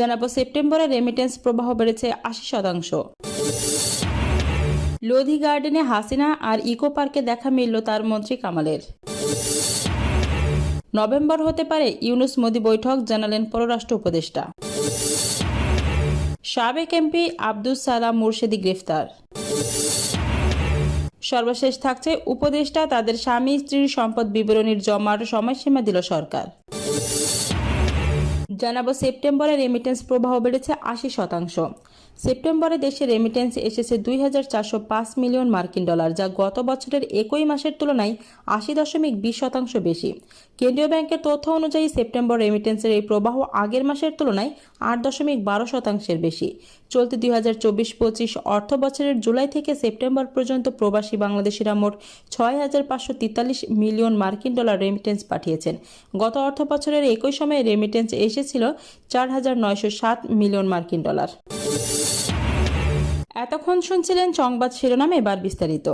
জানাবো সেপ্টেম্বরে রেমিটেন্স প্রবাহ বেড়েছে ৮০%। লোধি গার্ডেনে হাসিনা আর ইকো পার্কে দেখা মিলল তার মন্ত্রী কামালের। নভেম্বর হতে পারে ইউনূস মোদি বৈঠক, জানালেন পররাষ্ট্র উপদেষ্টা। সাবেক এমপি আব্দুস সালাম মুর্শেদি গ্রেফতার। সর্বশেষ থাকছে উপদেষ্টা তাদের স্বামী স্ত্রীর সম্পদ বিবরণীর জমার সময়সীমা দিল সরকার। জানাবো সেপ্টেম্বরে রেমিটেন্স প্রবাহ বেড়েছে ৮০%। সেপ্টেম্বরে দেশে রেমিটেন্স এসেছে ২,৪০৫ মিলিয়ন মার্কিন ডলার, যা গত বছরের একই মাসের তুলনায় ৮০.২০% বেশি। কেন্দ্রীয় ব্যাংকের তথ্য অনুযায়ী সেপ্টেম্বর রেমিটেন্সের এই প্রবাহ আগের মাসের তুলনায় ৮.১২% বেশি। চলতি ২০২৪-২৫ অর্থ বছরের জুলাই থেকে সেপ্টেম্বর পর্যন্ত প্রবাসী বাংলাদেশিরা মোট ৬,৫৪৩ মিলিয়ন মার্কিন ডলার রেমিটেন্স পাঠিয়েছেন। গত অর্থ বছরের একই সময়ে রেমিটেন্স এসেছিল ৪,৯০৭ মিলিয়ন মার্কিন ডলার। এতক্ষণ শুনছিলেন সংবাদ শিরোনাম, এবার বিস্তারিত।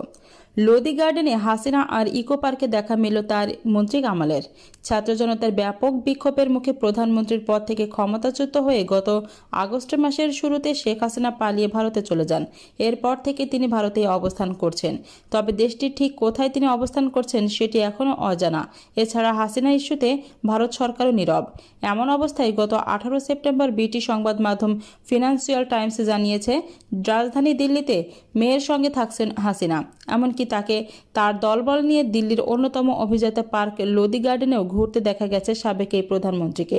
লোধি গার্ডেনে হাসিনা আর ইকো পার্কে দেখা মিলল তার মন্ত্রী কামালের। ছাত্র জনতার ব্যাপক বিক্ষোভের মুখে প্রধানমন্ত্রীর পদ থেকে ক্ষমতাচ্যুত হয়ে গত আগস্ট মাসের শুরুতে শেখ হাসিনা পালিয়ে ভারতে চলে যান। এরপর থেকে তিনি ভারতে অবস্থান করছেন, তবে দেশটির ঠিক কোথায় তিনি অবস্থান করছেন সেটি এখনও অজানা। এছাড়া হাসিনা ইস্যুতে ভারত সরকারও নীরব। এমন অবস্থায় গত 18 সেপ্টেম্বর বিটি সংবাদ মাধ্যম ফিনান্সিয়াল টাইমস জানিয়েছে, রাজধানী দিল্লিতে মেয়ের সঙ্গে থাকছেন হাসিনা। এমনকি তাকে তার দলবল নিয়ে দিল্লির অন্যতম অভিজাত পার্ক লোধি গার্ডেনেও ঘুরতে দেখা গেছে সাবেক এই প্রধানমন্ত্রীকে।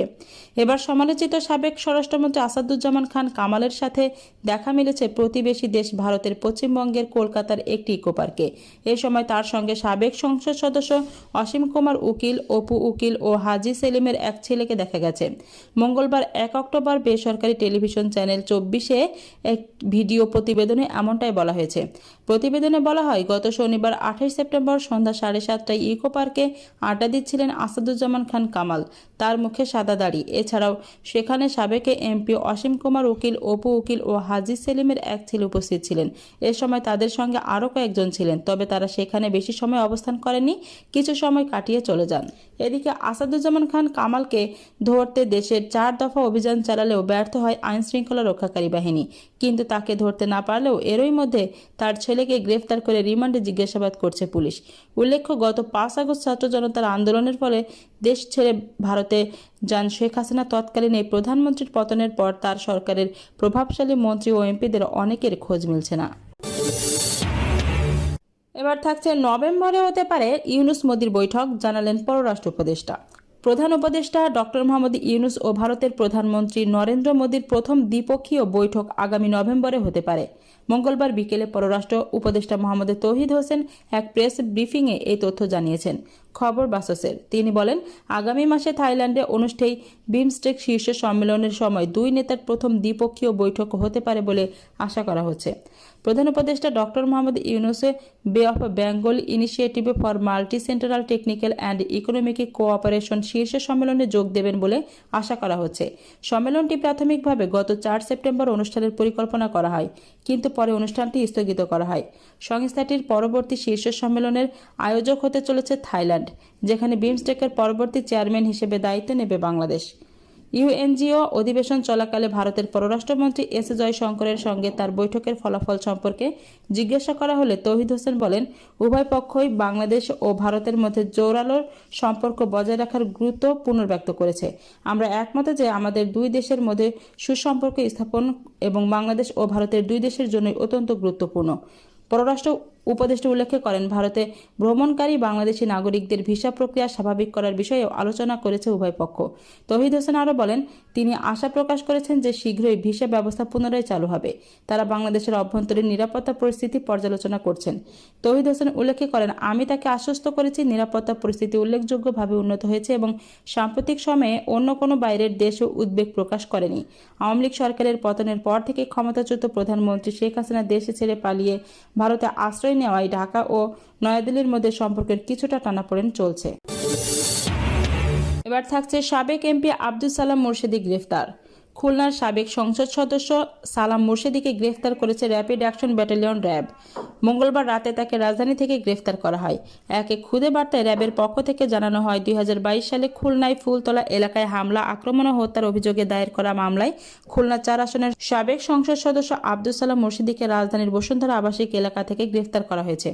এবার সমালোচিত সাবেক স্বরাষ্ট্রমন্ত্রী আসাদুজ্জামান খান কামালের সাথে দেখা মিলেছে প্রতিবেশী দেশ ভারতের পশ্চিমবঙ্গের কলকাতার একটি ইকো পার্কে। এ সময় তার সঙ্গে সাবেক সংসদ সদস্য অসীম কুমার উকিল, অপু উকিল ও হাজি সেলিমের এক ছেলেকে দেখা গেছে। মঙ্গলবার ১ অক্টোবর বেসরকারি টেলিভিশন চ্যানেল ২৪-এ এক ভিডিও প্রতিবেদনে এমনটাই বলা হয়েছে। প্রতিবেদনে বলা হয়, গত শনিবার ২৮ সেপ্টেম্বর সন্ধ্যা ৭:৩০টায় ইকো পার্কে আড্ডা দিচ্ছিলেন আসাদুজ্জামান খান কামাল। তার মুখে সাদা দাড়ি। এছাড়াও সেখানে সাবেক এমপি অসীম কুমার উকিল, অপু উকিল ও হাজি সেলিমের এক ছেলে উপস্থিত ছিলেন। এ সময় তাদের সঙ্গে আরও কয়েকজন ছিলেন, তবে তারা সেখানে বেশি সময় অবস্থান করেননি, কিছু সময় কাটিয়ে চলে যান। এদিকে আসাদুজ্জামান খান কামালকে ধরতে দেশের ৪ দফা অভিযান চালালেও ব্যর্থ হয় আইনশৃঙ্খলা রক্ষাকারী বাহিনী। কিন্তু তাকে ধরতে না পারলেও এরই মধ্যে তার ছেলেকে গ্রেফতার করে রিমান্ডে জিজ্ঞাসাবাদ করছে পুলিশ। উল্লেখ্য, গত ৫ আগস্ট ছাত্র জনতার আন্দোলনের ফলে দেশ ছেড়ে ভারতে যান শেখ হাসিনা। তৎকালীন এই প্রধানমন্ত্রীর পতনের পর তার সরকারের প্রভাবশালী মন্ত্রী ও এমপিদের অনেকের খোঁজ মিলছে না। এবার থাকছে নভেম্বরে হতে পারে ইউনূস মোদির বৈঠক, জানালেন পররাষ্ট্র উপদেষ্টা। প্রধান উপদেষ্টা ডক্টর মোহাম্মদ ইউনূস ও ভারতের প্রধানমন্ত্রী নরেন্দ্র মোদির প্রথম দ্বিপক্ষীয় বৈঠক আগামী নভেম্বরে হতে পারে। মঙ্গলবার বিকেলে পররাষ্ট্র উপদেষ্টা মোহাম্মদ তৌহিদ হোসেন এক প্রেস ব্রিফিংয়ে এই তথ্য জানিয়েছেন। খবর বাসসের। তিনি বলেন, আগামী মাসে থাইল্যান্ডে অনুষ্ঠেয় বিমস্টেক শীর্ষ সম্মেলনের সময় দুই নেতার প্রথম দ্বিপক্ষীয় বৈঠক হতে পারে বলে আশা করা হচ্ছে। প্রধান উপদেষ্টা ডক্টর মোহাম্মদ ইউনূসে বে of Bengal initiative for multi central technical and economic cooperation শীর্ষ সম্মেলনে যোগ দেবেন বলে আশা করা হচ্ছে। সম্মেলনটি প্রাথমিকভাবে গত ৪ সেপ্টেম্বর অনুষ্ঠানের পরিকল্পনা করা হয়, কিন্তু পরে অনুষ্ঠানটি স্থগিত করা হয়। সংস্থাটির পরবর্তী শীর্ষ সম্মেলনের আয়োজক হতে চলেছে থাইল্যান্ড, যেখানে বিমস্টেকের পরবর্তী চেয়ারম্যান হিসেবে দায়িত্ব নেবে বাংলাদেশ। ইউএনজিও অধিবেশন চলাকালে ভারতের পররাষ্ট্রমন্ত্রী এস জয়শঙ্করের সঙ্গে তার বৈঠকের ফলাফল সম্পর্কে জিজ্ঞাসা করা হলে তৌহিদ হোসেন বলেন, উভয় পক্ষই বাংলাদেশ ও ভারতের মধ্যে জোরালো সম্পর্ক বজায় রাখার গুরুত্ব পুনর্ব্যক্ত করেছে। আমরা একমত যে আমাদের দুই দেশের মধ্যে সুসম্পর্ক স্থাপন এবং বাংলাদেশ ও ভারতের দুই দেশের জন্যই অত্যন্ত গুরুত্বপূর্ণ। পররাষ্ট্র উপদেষ্টা উল্লেখ করেন, ভারতে ভ্রমণকারী বাংলাদেশি নাগরিকদের ভিসা প্রক্রিয়া স্বাভাবিক করার বিষয়েও আলোচনা করেছে উভয় পক্ষ। তৌহিদ হোসেন আরও বলেন, তিনি আশা প্রকাশ করেছেন যে শীঘ্রই ভিসা ব্যবস্থা পুনরায় চালু হবে। তারা বাংলাদেশের অভ্যন্তরীণ নিরাপত্তা পরিস্থিতি পর্যালোচনা করছেন। তৌহিদ হোসেন উল্লেখ করেন, আমি তাকে আশ্বস্ত করেছি নিরাপত্তা পরিস্থিতি উল্লেখযোগ্যভাবে উন্নত হয়েছে এবং সাম্প্রতিক সময়ে অন্য কোনো বাইরের দেশও উদ্বেগ প্রকাশ করেনি। আওয়ামী লীগ সরকারের পতনের পর থেকে ক্ষমতাচ্যুত প্রধানমন্ত্রী শেখ হাসিনা দেশে ছেড়ে পালিয়ে ভারতে আশ্রয় নেওয়ায় ঢাকা ও নয়াদিল্লির মধ্যে সম্পর্কের কিছুটা টানাপোড়েন চলছে। এবার থাকছে সাবেক এমপি আব্দুস সালাম মুর্শেদী গ্রেফতার। খুলনার সাবেক সংসদ সদস্য সালাম মুর্শেদীকে গ্রেফতার করেছে র্যাপিড অ্যাকশন ব্যাটালিয়ন র্যাব। মঙ্গলবার রাতে তাকে রাজধানী থেকে গ্রেফতার করা হয়। এক খুদে বার্তায় র্যাবের পক্ষ থেকে জানানো হয়, 2022 সালে খুলনায় ফুলতলা এলাকায় হামলা, আক্রমণ ও হত্যার অভিযোগে দায়ের করা মামলায় খুলনা 4 আসনের সাবেক সংসদ সদস্য আব্দুস সালাম মুর্শেদীকে রাজধানীর বসুন্ধরা আবাসিক এলাকা থেকে গ্রেফতার করা হয়েছে।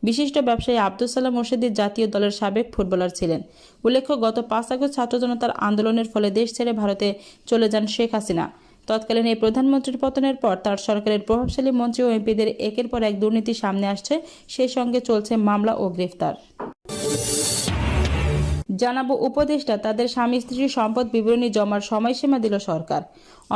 বিশিষ্ট ব্যবসায়ী আব্দুস সালাম মুর্শেদী জাতীয় দলের সাবেক ফুটবলার ছিলেন। উল্লেখ্য, গত 5 আগস্ট ছাত্র জনতার আন্দোলনের ফলে দেশ ছেড়ে ভারতে চলে যান শেখ হাসিনা। তৎকালীন এই প্রধানমন্ত্রীর পতনের পর তার সরকারের প্রভাবশালী মন্ত্রী ও এমপিদের একের পর এক দুর্নীতি সামনে আসছে, সেই সঙ্গে চলছে মামলা ও গ্রেফতার। জানাবো উপদেষ্টা তাদের স্বামী স্ত্রীর সম্পদ বিবরণী জমার সময়সীমা দিল সরকার।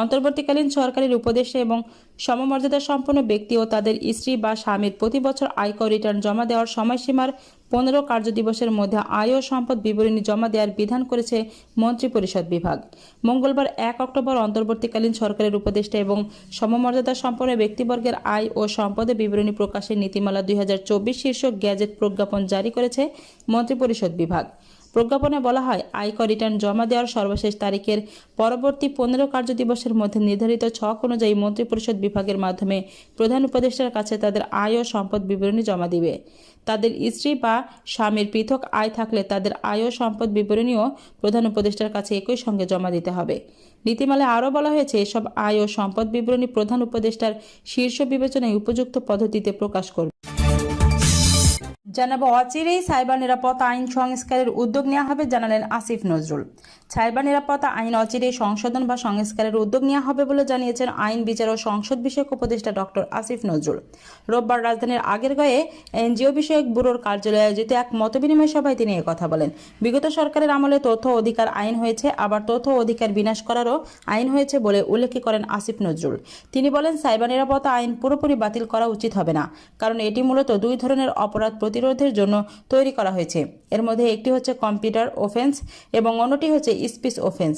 অন্তর্বর্তীকালীন সরকারের উপদেষ্টা এবং সমমর্যাদা সম্পন্ন ব্যক্তি ও তাদের স্ত্রী বা স্বামীর প্রতি বছর আয়কর রিটার্ন জমা দেওয়ার সময়সীমার 15 কার্যদিবসের মধ্যে আয় ও সম্পদ বিবরণী জমা দেওয়ার বিধান করেছে মন্ত্রিপরিষদ বিভাগ। মঙ্গলবার 1 অক্টোবর অন্তর্বর্তীকালীন সরকারের উপদেষ্টা এবং সমমর্যাদা সম্পন্ন ব্যক্তিবর্গের আয় ও সম্পদের বিবরণী প্রকাশের নীতিমালা 2024 শীর্ষক গ্যাজেট প্রজ্ঞাপন জারি করেছে মন্ত্রিপরিষদ বিভাগ। প্রজ্ঞাপনে বলা হয়, আয়কর রিটার্ন জমা দেওয়ার সর্বশেষ তারিখের পরবর্তী 15 কার্যদিবসের মধ্যে নির্ধারিত ছক অনুযায়ী মন্ত্রিপরিষদ বিভাগের মাধ্যমে প্রধান উপদেষ্টার কাছে তাদের আয় ও সম্পদ বিবরণী জমা দিবে। তাদের স্ত্রী বা স্বামীর পৃথক আয় থাকলে তাদের আয় ও সম্পদ বিবরণীও প্রধান উপদেষ্টার কাছে একই সঙ্গে জমা দিতে হবে। নীতিমালায় আরও বলা হয়েছে, এসব আয় ও সম্পদ বিবরণী প্রধান উপদেষ্টার শীর্ষ বিবেচনায় উপযুক্ত পদ্ধতিতে প্রকাশ করবে। জানাবো অচিরেই সাইবার নিরাপত্তা আইন সংস্কারের উদ্যোগ নেওয়া হবে, জানালেন আসিফ নজরুল। সাইবার নিরাপত্তা আইন অচিরেই সংশোধন বা সংস্কারের উদ্যোগ নেওয়া হবে বলে জানিয়েছেন আইন, বিচার ও সংসদ বিষয়ক উপদেষ্টা ডক্টর আসিফ নজরুল। রোববার রাজধানীর আগেরগাঁয়ে এনজিও বিষয়ক ব্যুরোর কার্যালয়ে আয়োজিত এক মতবিনিময় সভায় তিনি একথা বলেন। বিগত সরকারের আমলে তথ্য অধিকার আইন হয়েছে, আবার তথ্য অধিকার বিনাশ করারও আইন হয়েছে বলে উল্লেখ করেন আসিফ নজরুল। তিনি বলেন, সাইবার নিরাপত্তা আইন পুরোপুরি বাতিল করা উচিত হবে না, কারণ এটি মূলত 2 ধরনের অপরাধ প্রতিরোধের জন্য তৈরি করা হয়েছে। এর মধ্যে একটি হচ্ছে কম্পিউটার অফেন্স এবং অন্যটি হচ্ছে স্পিচ অফেন্স।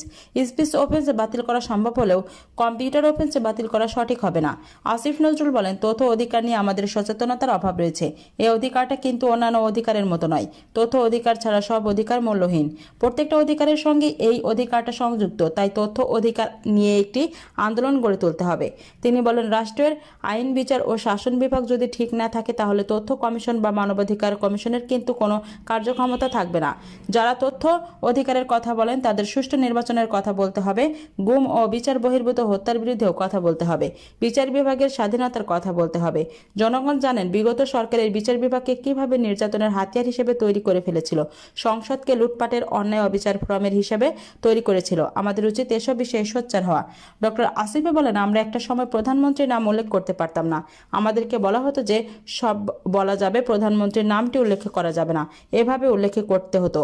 স্পিচ অফেন্স বাতিল করা সম্ভব হলেও কম্পিউটার অফেন্স বাতিল করা সঠিক হবে না। আসিফ নজরুল বলেন, তথ্য অধিকার নিয়ে আমাদের সচেতনতার অভাব রয়েছে। এই অধিকারটা কিন্তু অন্যান্য অধিকারের মতো নয়। তথ্য অধিকার ছাড়া সব অধিকার মূল্যহীন। প্রত্যেকটা অধিকারের সঙ্গে এই অধিকারটা সংযুক্ত, তাই তথ্য অধিকার নিয়ে একটি আন্দোলন গড়ে তুলতে হবে। তিনি বলেন, রাষ্ট্রের আইন, বিচার ও শাসন বিভাগ যদি ঠিক না থাকে তাহলে তথ্য কমিশন বা মানবাধিকার কমিশনের কিন্তু কোনো কার্যক্ষমতা থাকবে না। যারা তথ্য অধিকারের কথা বলেন তাদের সুষ্ঠু নির্বাচনের কথা বলতে হবে, গুম ও বিচার বহির্ভূত হত্যার বিরুদ্ধেও কথা বলতে হবে, বিচার বিভাগের স্বাধীনতার কথা বলতে হবে। জনগণ জানেন বিগত সরকারের বিচার বিভাগকে কিভাবে নির্যাতনের হাতিয়ার হিসেবে তৈরি করে ফেলেছিল, সংসদকে লুটপাটের অন্যায় অবিচার ফোরামের হিসেবে তৈরি করেছিল। আমাদের উচিত এসব বিষয়ে সোচ্চার হওয়া। ডক্টর আসিফে বলেন, আমরা একটা সময় প্রধানমন্ত্রীর নাম উল্লেখ করতে পারতাম না। আমাদেরকে বলা হতো যে সব বলা যাবে, প্রধানমন্ত্রীর নামটি উল্লেখ করা যাবে না, এভাবে উল্লেখ করতে হতো।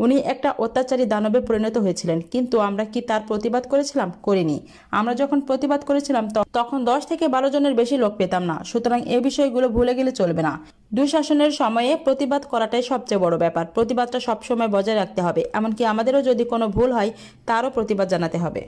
উনি একটা অত্যাচারী দানবে পরিণত হয়েছিলেন, কিন্তু আমরা কি তার প্রতিবাদ করেছিলাম? করিনি। আমরা যখন প্রতিবাদ করেছিলাম তখন 10 থেকে 12 জনের বেশি লোক পেতাম না। সুতরাং এই বিষয়গুলো ভুলে গেলে চলবে না। দুঃশাসনের সময়ে প্রতিবাদ করাটাই সবচেয়ে বড় ব্যাপার। প্রতিবাদটা সবসময় বজায় রাখতে হবে। এমনকি আমাদেরও যদি কোনো ভুল হয় তারও প্রতিবাদ জানাতে হবে।